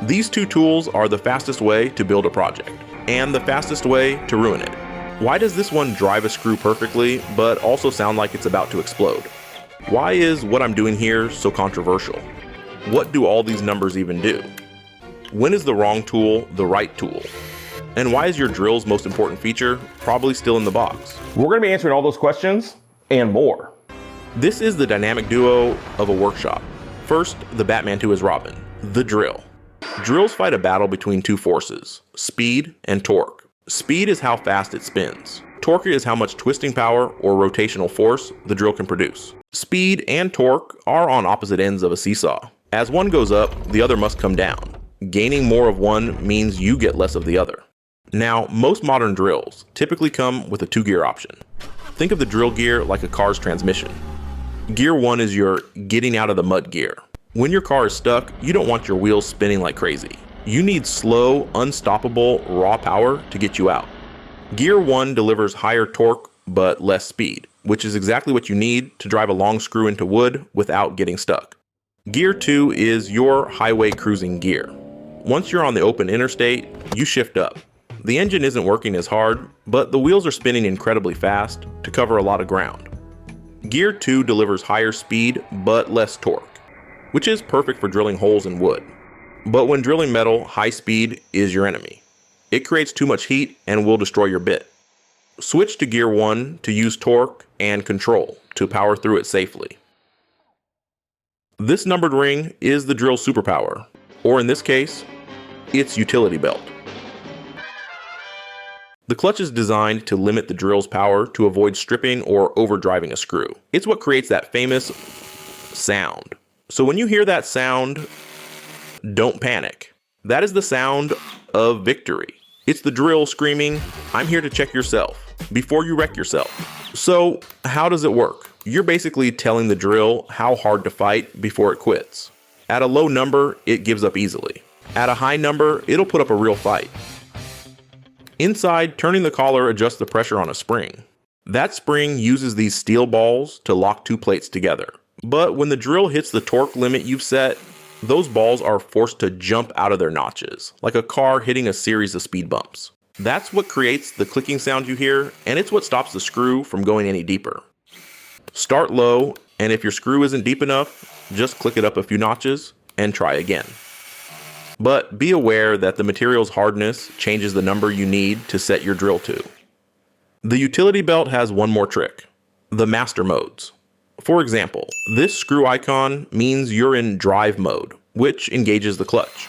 These two tools are the fastest way to build a project, and the fastest way to ruin it. Why does this one drive a screw perfectly, but also sound like it's about to explode? Why is what I'm doing here so controversial? What do all these numbers even do? When is the wrong tool the right tool? And why is your drill's most important feature probably still in the box? We're going to be answering all those questions and more. This is the dynamic duo of a workshop. First, the Batman to his Robin, the drill. Drills fight a battle between two forces, speed and torque. Speed is how fast it spins. Torque is how much twisting power or rotational force the drill can produce. Speed and torque are on opposite ends of a seesaw. As one goes up, the other must come down. Gaining more of one means you get less of the other. Now, most modern drills typically come with a 2-gear option. Think of the drill gear like a car's transmission. Gear 1 is your getting out of the mud gear. When your car is stuck, you don't want your wheels spinning like crazy. You need slow, unstoppable, raw power to get you out. Gear 1 delivers higher torque but less speed, which is exactly what you need to drive a long screw into wood without getting stuck. Gear 2 is your highway cruising gear. Once you're on the open interstate, you shift up. The engine isn't working as hard, but the wheels are spinning incredibly fast to cover a lot of ground. Gear 2 delivers higher speed but less torque, which is perfect for drilling holes in wood. But when drilling metal, high speed is your enemy. It creates too much heat and will destroy your bit. Switch to Gear 1 to use torque and control to power through it safely. This numbered ring is the drill's superpower, or in this case, its utility belt. The clutch is designed to limit the drill's power to avoid stripping or overdriving a screw. It's what creates that famous sound. So when you hear that sound, don't panic. That is the sound of victory. It's the drill screaming, "I'm here to check yourself," before you wreck yourself. So how does it work? You're basically telling the drill how hard to fight before it quits. At a low number, it gives up easily. At a high number, it'll put up a real fight. Inside, turning the collar adjusts the pressure on a spring. That spring uses these steel balls to lock two plates together. But when the drill hits the torque limit you've set, those balls are forced to jump out of their notches, like a car hitting a series of speed bumps. That's what creates the clicking sound you hear, and it's what stops the screw from going any deeper. Start low, and if your screw isn't deep enough, just click it up a few notches and try again. But be aware that the material's hardness changes the number you need to set your drill to. The utility belt has one more trick: the master modes. For example, this screw icon means you're in drive mode, which engages the clutch.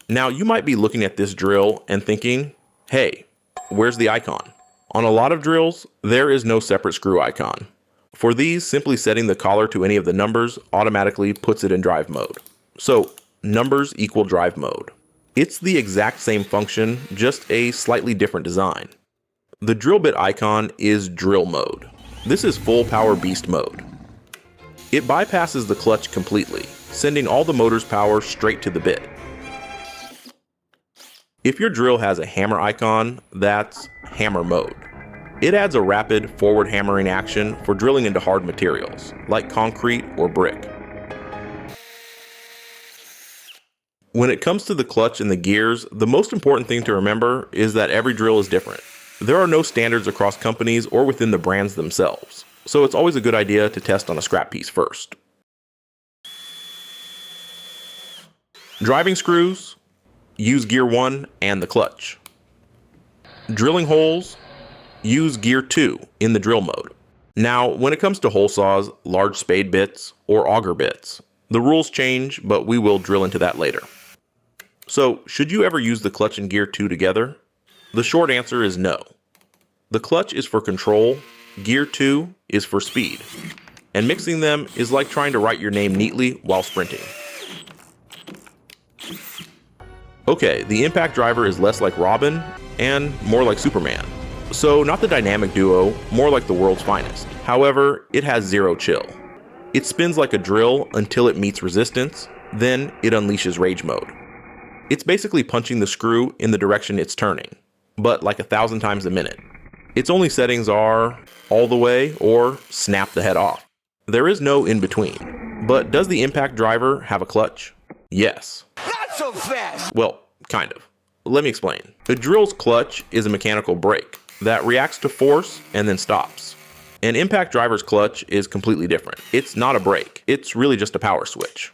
Now you might be looking at this drill and thinking, hey, where's the icon? On a lot of drills, there is no separate screw icon. For these, simply setting the collar to any of the numbers automatically puts it in drive mode. So numbers equal drive mode. It's the exact same function, just a slightly different design. The drill bit icon is drill mode. This is full power beast mode. It bypasses the clutch completely, sending all the motor's power straight to the bit. If your drill has a hammer icon, that's hammer mode. It adds a rapid forward hammering action for drilling into hard materials, like concrete or brick. When it comes to the clutch and the gears, the most important thing to remember is that every drill is different. There are no standards across companies or within the brands themselves, so it's always a good idea to test on a scrap piece first. Driving screws, use Gear 1 and the clutch. Drilling holes, use Gear 2 in the drill mode. Now, when it comes to hole saws, large spade bits, or auger bits, the rules change, but we will drill into that later. So, should you ever use the clutch and Gear 2 together? The short answer is no. The clutch is for control, Gear 2 is for speed, and mixing them is like trying to write your name neatly while sprinting. Okay, the impact driver is less like Robin and more like Superman. So not the dynamic duo, more like the world's finest. However, it has zero chill. It spins like a drill until it meets resistance, then it unleashes rage mode. It's basically punching the screw in the direction it's turning, but like 1,000 times a minute. Its only settings are all the way or snap the head off. There is no in between. But does the impact driver have a clutch? Yes. Not so fast? Well, kind of. Let me explain. A drill's clutch is a mechanical brake that reacts to force and then stops. An impact driver's clutch is completely different. It's not a brake. It's really just a power switch.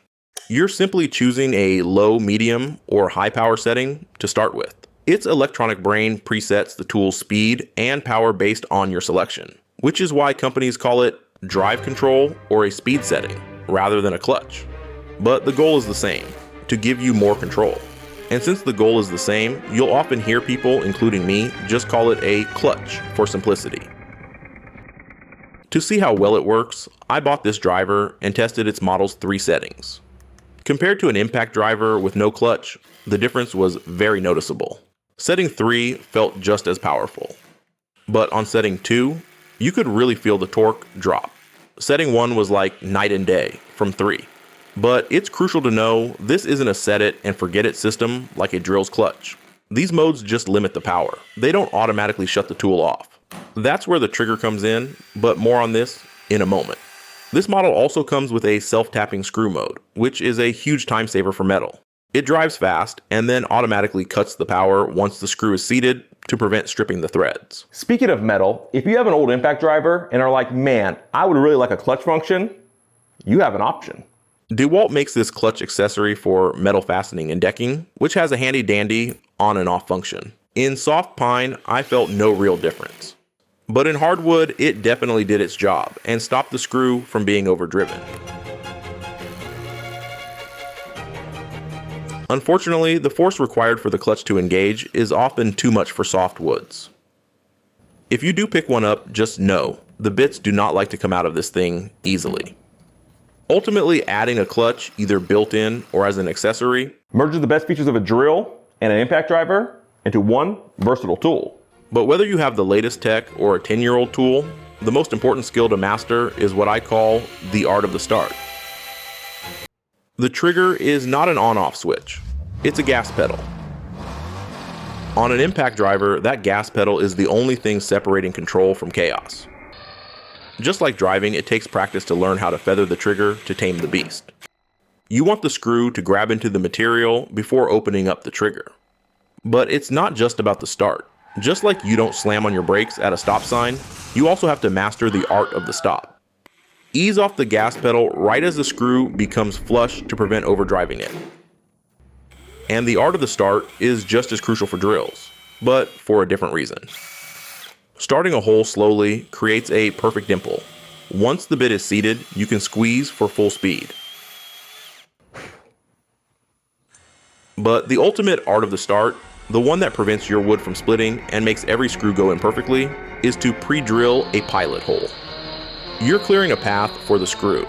You're simply choosing a low, medium, or high power setting to start with. Its electronic brain presets the tool's speed and power based on your selection, which is why companies call it drive control or a speed setting rather than a clutch. But the goal is the same, to give you more control. And since the goal is the same, you'll often hear people, including me, just call it a clutch for simplicity. To see how well it works, I bought this driver and tested its model's 3 settings. Compared to an impact driver with no clutch, the difference was very noticeable. Setting 3 felt just as powerful. But on setting 2, you could really feel the torque drop. Setting 1 was like night and day from 3. But it's crucial to know this isn't a set it and forget it system like a drill's clutch. These modes just limit the power. They don't automatically shut the tool off. That's where the trigger comes in, but more on this in a moment. This model also comes with a self-tapping screw mode, which is a huge time saver for metal. It drives fast and then automatically cuts the power once the screw is seated to prevent stripping the threads. Speaking of metal, if you have an old impact driver and are like, man, I would really like a clutch function, you have an option. DeWalt makes this clutch accessory for metal fastening and decking, which has a handy dandy on and off function. In soft pine, I felt no real difference. But in hardwood, it definitely did its job and stopped the screw from being overdriven. Unfortunately, the force required for the clutch to engage is often too much for soft woods. If you do pick one up, just know, the bits do not like to come out of this thing easily. Ultimately, adding a clutch, either built in or as an accessory, merges the best features of a drill and an impact driver into one versatile tool. But whether you have the latest tech or a 10-year-old tool, the most important skill to master is what I call the art of the start. The trigger is not an on-off switch. It's a gas pedal. On an impact driver, that gas pedal is the only thing separating control from chaos. Just like driving, it takes practice to learn how to feather the trigger to tame the beast. You want the screw to grab into the material before opening up the trigger. But it's not just about the start. Just like you don't slam on your brakes at a stop sign, you also have to master the art of the stop. Ease off the gas pedal right as the screw becomes flush to prevent overdriving it. And the art of the start is just as crucial for drills, but for a different reason. Starting a hole slowly creates a perfect dimple. Once the bit is seated, you can squeeze for full speed. But the ultimate art of the start, the one that prevents your wood from splitting and makes every screw go in perfectly, is to pre-drill a pilot hole. You're clearing a path for the screw,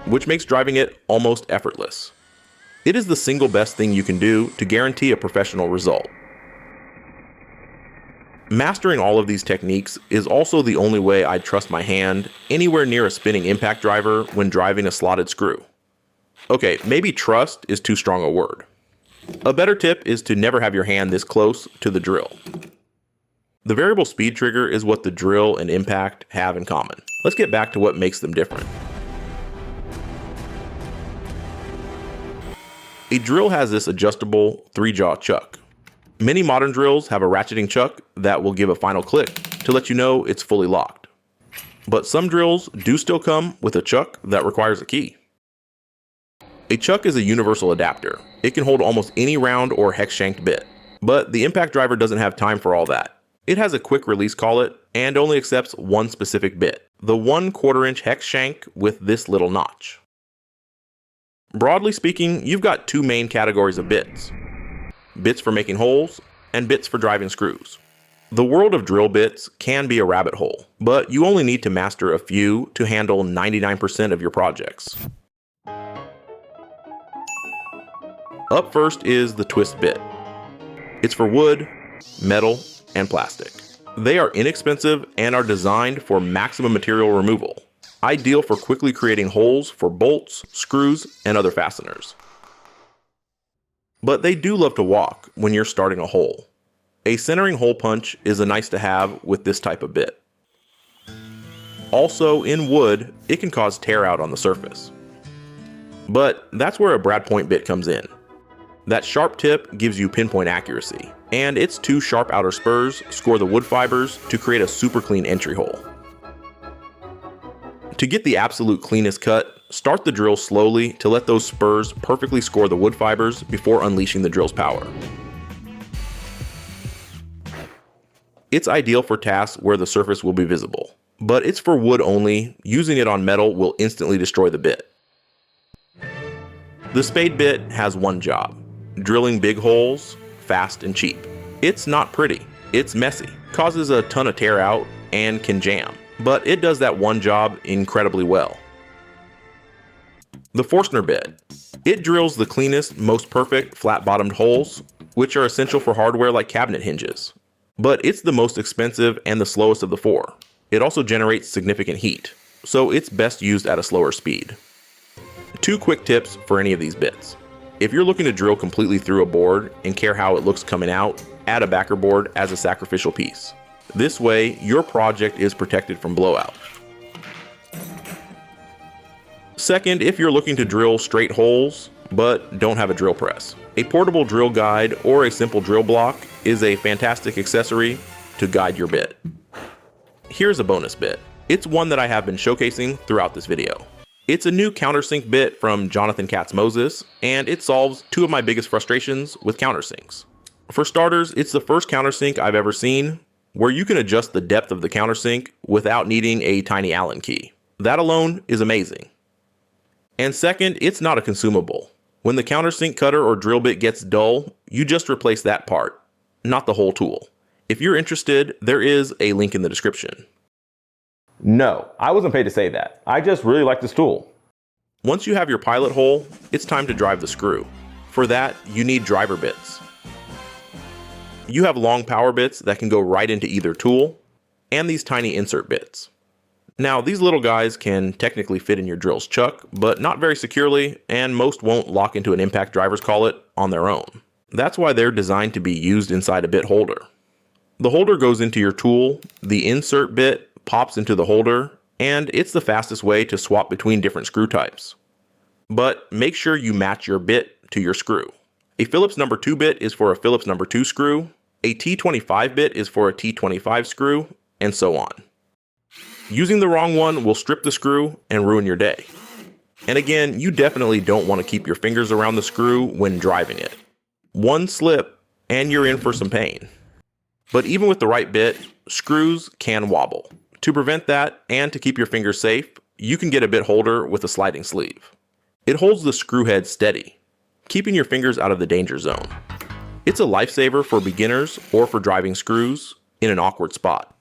which makes driving it almost effortless. It is the single best thing you can do to guarantee a professional result. Mastering all of these techniques is also the only way I'd trust my hand anywhere near a spinning impact driver when driving a slotted screw. Okay, maybe trust is too strong a word. A better tip is to never have your hand this close to the drill. The variable speed trigger is what the drill and impact have in common. Let's get back to what makes them different. A drill has this adjustable 3-jaw chuck. Many modern drills have a ratcheting chuck that will give a final click to let you know it's fully locked. But some drills do still come with a chuck that requires a key. A chuck is a universal adapter. It can hold almost any round or hex-shanked bit. But the impact driver doesn't have time for all that. It has a quick release collet and only accepts one specific bit, the 1/4 inch hex shank with this little notch. Broadly speaking, you've got two main categories of bits. Bits for making holes and bits for driving screws. The world of drill bits can be a rabbit hole, but you only need to master a few to handle 99% of your projects. Up first is the twist bit. It's for wood, metal, and plastic. They are inexpensive and are designed for maximum material removal, ideal for quickly creating holes for bolts, screws, and other fasteners. But they do love to walk when you're starting a hole. A centering hole punch is a nice to have with this type of bit. Also, in wood, it can cause tear out on the surface. But that's where a brad point bit comes in. That sharp tip gives you pinpoint accuracy, and its two sharp outer spurs score the wood fibers to create a super clean entry hole. To get the absolute cleanest cut, start the drill slowly to let those spurs perfectly score the wood fibers before unleashing the drill's power. It's ideal for tasks where the surface will be visible, but it's for wood only. Using it on metal will instantly destroy the bit. The spade bit has one job: drilling big holes, fast and cheap. It's not pretty, it's messy, causes a ton of tear out, and can jam, but it does that one job incredibly well. The Forstner bit. It drills the cleanest, most perfect flat-bottomed holes, which are essential for hardware like cabinet hinges. But it's the most expensive and the slowest of the four. It also generates significant heat, so it's best used at a slower speed. Two quick tips for any of these bits. If you're looking to drill completely through a board and care how it looks coming out, add a backer board as a sacrificial piece. This way, your project is protected from blowout. Second, if you're looking to drill straight holes, but don't have a drill press, a portable drill guide or a simple drill block is a fantastic accessory to guide your bit. Here's a bonus bit. It's one that I have been showcasing throughout this video. It's a new countersink bit from Jonathan Katz-Moses, and it solves two of my biggest frustrations with countersinks. For starters, it's the first countersink I've ever seen where you can adjust the depth of the countersink without needing a tiny Allen key. That alone is amazing. And second, it's not a consumable. When the countersink cutter or drill bit gets dull, you just replace that part, not the whole tool. If you're interested, there is a link in the description. No, I wasn't paid to say that. I just really like this tool. Once you have your pilot hole, it's time to drive the screw. For that, you need driver bits. You have long power bits that can go right into either tool, and these tiny insert bits. Now, these little guys can technically fit in your drill's chuck, but not very securely, and most won't lock into an impact driver's collet on their own. That's why they're designed to be used inside a bit holder. The holder goes into your tool, the insert bit pops into the holder, and it's the fastest way to swap between different screw types. But make sure you match your bit to your screw. A Phillips number 2 bit is for a Phillips number 2 screw, a T25 bit is for a T25 screw, and so on. Using the wrong one will strip the screw and ruin your day. And again, you definitely don't want to keep your fingers around the screw when driving it. One slip and you're in for some pain. But even with the right bit, screws can wobble. To prevent that and to keep your fingers safe, you can get a bit holder with a sliding sleeve. It holds the screw head steady, keeping your fingers out of the danger zone. It's a lifesaver for beginners or for driving screws in an awkward spot.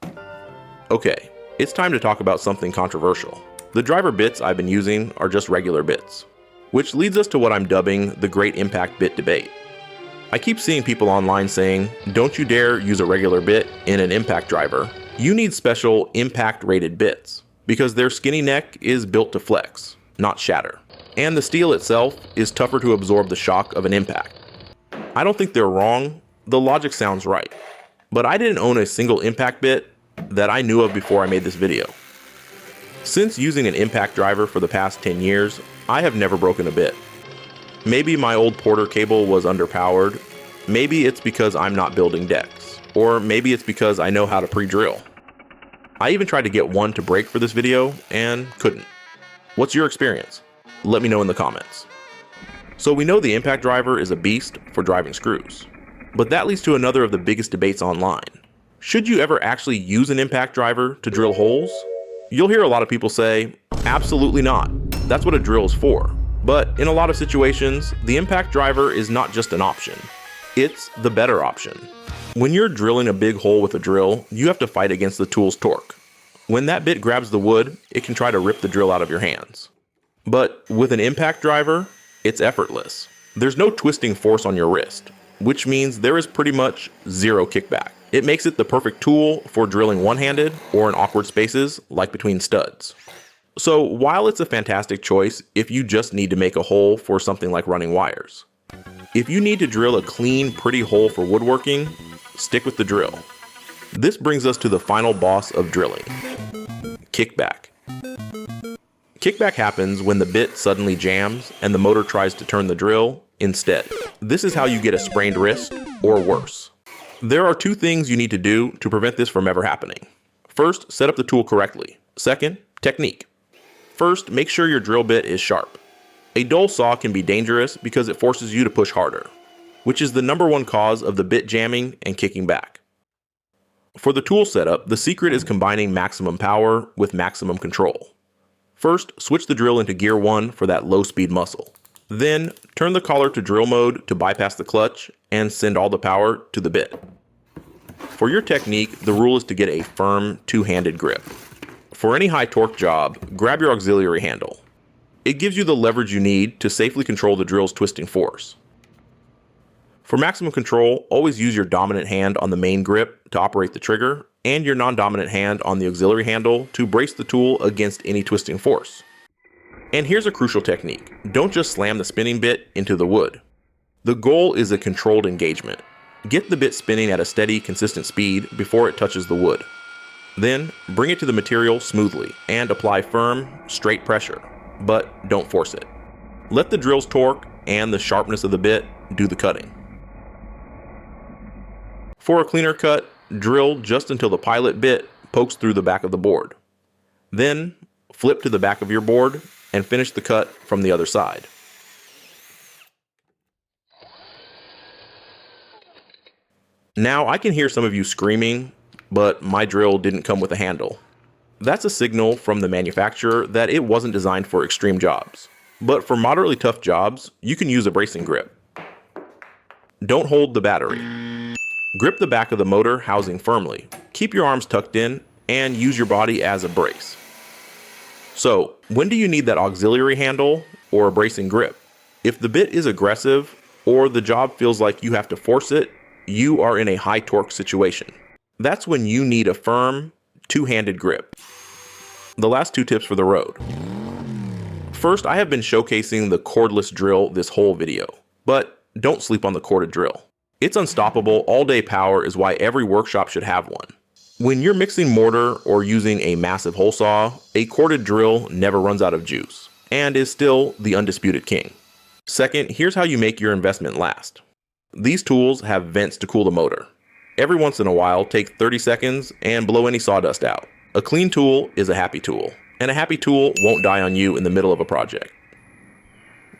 Okay, it's time to talk about something controversial. The driver bits I've been using are just regular bits, which leads us to what I'm dubbing the Great Impact Bit Debate. I keep seeing people online saying, don't you dare use a regular bit in an impact driver. You need special impact rated bits because their skinny neck is built to flex, not shatter. And the steel itself is tougher to absorb the shock of an impact. I don't think they're wrong, the logic sounds right. But I didn't own a single impact bit that I knew of before I made this video. Since using an impact driver for the past 10 years, I have never broken a bit. Maybe my old Porter cable was underpowered, maybe it's because I'm not building decks, or maybe it's because I know how to pre-drill. I even tried to get one to break for this video and couldn't. What's your experience? Let me know in the comments. So we know the impact driver is a beast for driving screws, but that leads to another of the biggest debates online. Should you ever actually use an impact driver to drill holes? You'll hear a lot of people say, absolutely not. That's what a drill is for. But in a lot of situations, the impact driver is not just an option. It's the better option. When you're drilling a big hole with a drill, you have to fight against the tool's torque. When that bit grabs the wood, it can try to rip the drill out of your hands. But with an impact driver, it's effortless. There's no twisting force on your wrist, which means there is pretty much zero kickback. It makes it the perfect tool for drilling one-handed or in awkward spaces like between studs. So while it's a fantastic choice if you just need to make a hole for something like running wires, if you need to drill a clean, pretty hole for woodworking, stick with the drill. This brings us to the final boss of drilling: kickback. Kickback happens when the bit suddenly jams and the motor tries to turn the drill instead. This is how you get a sprained wrist or worse. There are two things you need to do to prevent this from ever happening. First, set up the tool correctly. Second, technique. First, make sure your drill bit is sharp. A dull saw can be dangerous because it forces you to push harder, which is the #1 cause of the bit jamming and kicking back. For the tool setup, the secret is combining maximum power with maximum control. First, switch the drill into gear 1 for that low speed muscle. Then, turn the collar to drill mode to bypass the clutch and send all the power to the bit. For your technique, the rule is to get a firm two-handed grip. For any high torque job, grab your auxiliary handle. It gives you the leverage you need to safely control the drill's twisting force. For maximum control, always use your dominant hand on the main grip to operate the trigger, and your non-dominant hand on the auxiliary handle to brace the tool against any twisting force. And here's a crucial technique. Don't just slam the spinning bit into the wood. The goal is a controlled engagement. Get the bit spinning at a steady, consistent speed before it touches the wood. Then, bring it to the material smoothly and apply firm, straight pressure, but don't force it. Let the drill's torque and the sharpness of the bit do the cutting. For a cleaner cut, drill just until the pilot bit pokes through the back of the board. Then, flip to the back of your board and finish the cut from the other side. Now, I can hear some of you screaming, but my drill didn't come with a handle. That's a signal from the manufacturer that it wasn't designed for extreme jobs. But for moderately tough jobs, you can use a bracing grip. Don't hold the battery. Grip the back of the motor housing firmly. Keep your arms tucked in and use your body as a brace. So, when do you need that auxiliary handle or a bracing grip? If the bit is aggressive or the job feels like you have to force it, you are in a high torque situation. That's when you need a firm, two-handed grip. The last two tips for the road. First, I have been showcasing the cordless drill this whole video, but don't sleep on the corded drill. It's unstoppable, all-day power is why every workshop should have one. When you're mixing mortar or using a massive hole saw, a corded drill never runs out of juice, and is still the undisputed king. Second, here's how you make your investment last. These tools have vents to cool the motor. Every once in a while, take 30 seconds and blow any sawdust out. A clean tool is a happy tool, and a happy tool won't die on you in the middle of a project.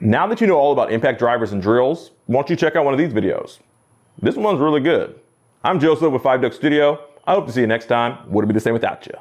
Now that you know all about impact drivers and drills, why don't you check out one of these videos? This one's really good. I'm Joseph with 5 Duck Studio. I hope to see you next time. Would it be the same without you?